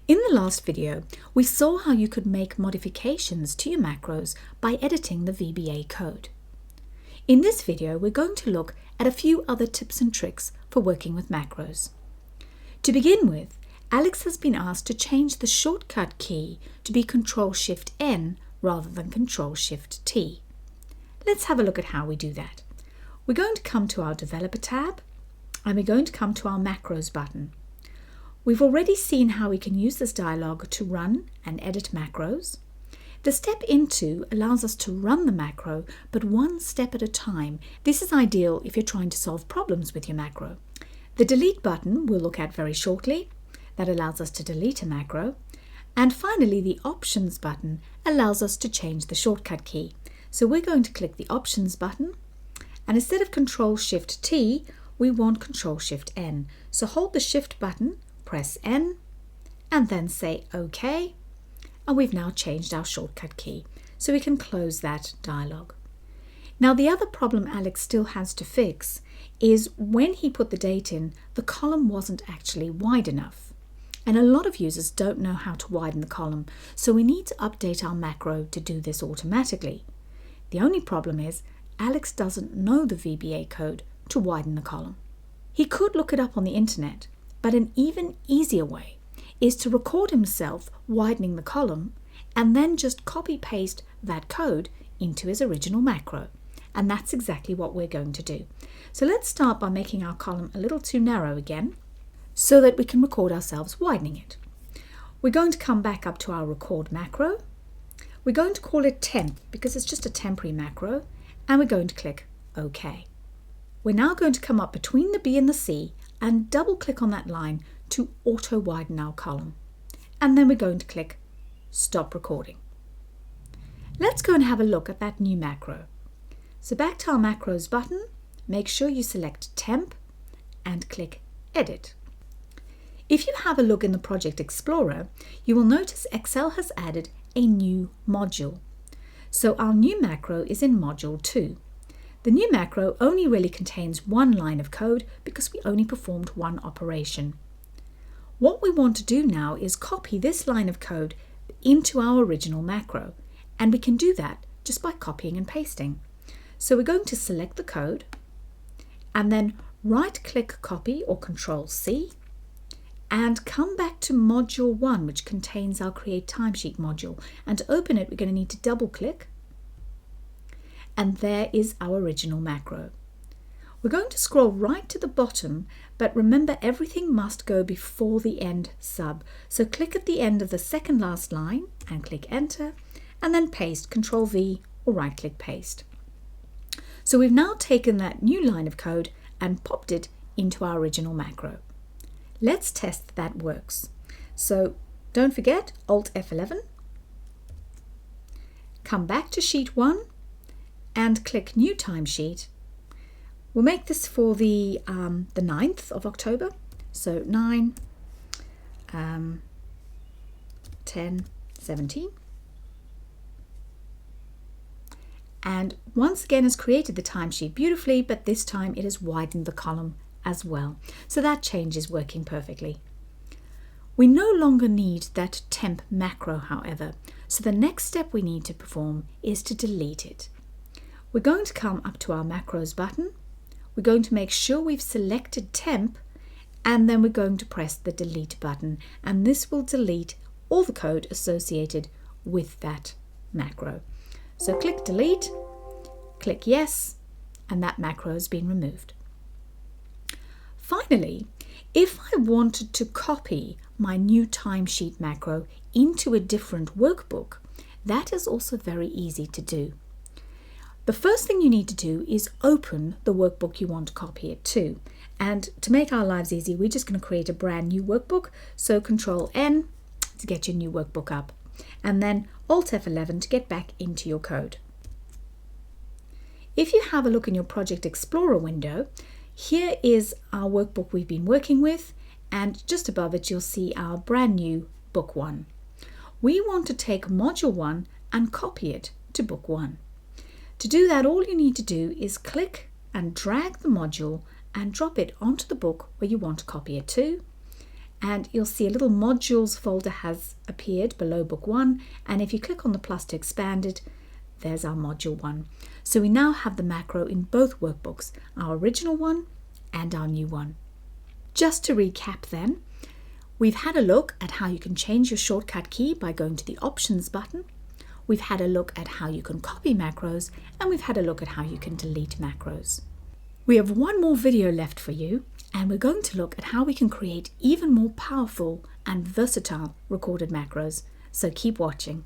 In the last video, we saw how you could make modifications to your macros by editing the VBA code. In this video, we're going to look at a few other tips and tricks for working with macros. To begin with, Alex has been asked to change the shortcut key to be Ctrl-Shift-N rather than Ctrl-Shift-T. Let's have a look at how we do that. We're going to come to our Developer tab and we're going to come to our Macros button. We've already seen how we can use this dialog to run and edit macros. The step into allows us to run the macro, but one step at a time. This is ideal if you're trying to solve problems with your macro. The delete button we'll look at very shortly. That allows us to delete a macro. And finally, the options button allows us to change the shortcut key. So we're going to click the options button, and instead of Ctrl-Shift-T, we want Ctrl-Shift-N. So hold the Shift button, press N, and then say OK. And we've now changed our shortcut key. So we can close that dialog. Now the other problem Alex still has to fix is when he put the date in, the column wasn't actually wide enough. And a lot of users don't know how to widen the column, so we need to update our macro to do this automatically. The only problem is Alex doesn't know the VBA code to widen the column. He could look it up on the internet, but an even easier way is to record himself widening the column and then just copy-paste that code into his original macro. And that's exactly what we're going to do. So let's start by making our column a little too narrow again so that we can record ourselves widening it. We're going to come back up to our record macro. We're going to call it temp because it's just a temporary macro, and we're going to click OK. We're now going to come up between the B and the C and double click on that line to auto widen our column. And then we're going to click stop recording. Let's go and have a look at that new macro. So back to our macros button, make sure you select temp and click edit. If you have a look in the Project Explorer, you will notice Excel has added a new module. So our new macro is in module 2. The new macro only really contains one line of code because we only performed one operation. What we want to do now is copy this line of code into our original macro, and we can do that just by copying and pasting. So we're going to select the code and then right-click copy or Control-C and come back to module 1, which contains our create timesheet module. And to open it, we're going to need to double-click, and there is our original macro. We're going to scroll right to the bottom, but remember everything must go before the end sub. So click at the end of the second last line and click enter, and then paste, Control-V or right-click paste. So we've now taken that new line of code and popped it into our original macro. Let's test that works. So don't forget Alt F11, come back to sheet 1 and click new timesheet. We'll make this for the 9th of October. So 9, 10, 17. And once again has created the timesheet beautifully, but this time it has widened the column as well. So that change is working perfectly. We no longer need that temp macro, however. So the next step we need to perform is to delete it. We're going to come up to our macros button. We're going to make sure we've selected temp, and then we're going to press the delete button, and this will delete all the code associated with that macro. So click delete, click yes, and that macro has been removed. Finally, if I wanted to copy my new timesheet macro into a different workbook, that is also very easy to do. The first thing you need to do is open the workbook you want to copy it to. And to make our lives easy, we're just going to create a brand new workbook. So Control-N to get your new workbook up, and then Alt F11 to get back into your code. If you have a look in your Project Explorer window, here is our workbook we've been working with, and just above it you'll see our brand new book 1. We want to take module 1 and copy it to book 1. To do that, all you need to do is click and drag the module and drop it onto the book where you want to copy it to, and you'll see a little modules folder has appeared below book 1, and if you click on the plus to expand it, there's our module 1. So we now have the macro in both workbooks, our original one and our new one. Just to recap then, we've had a look at how you can change your shortcut key by going to the Options button. We've had a look at how you can copy macros, and we've had a look at how you can delete macros. We have one more video left for you, and we're going to look at how we can create even more powerful and versatile recorded macros. So keep watching.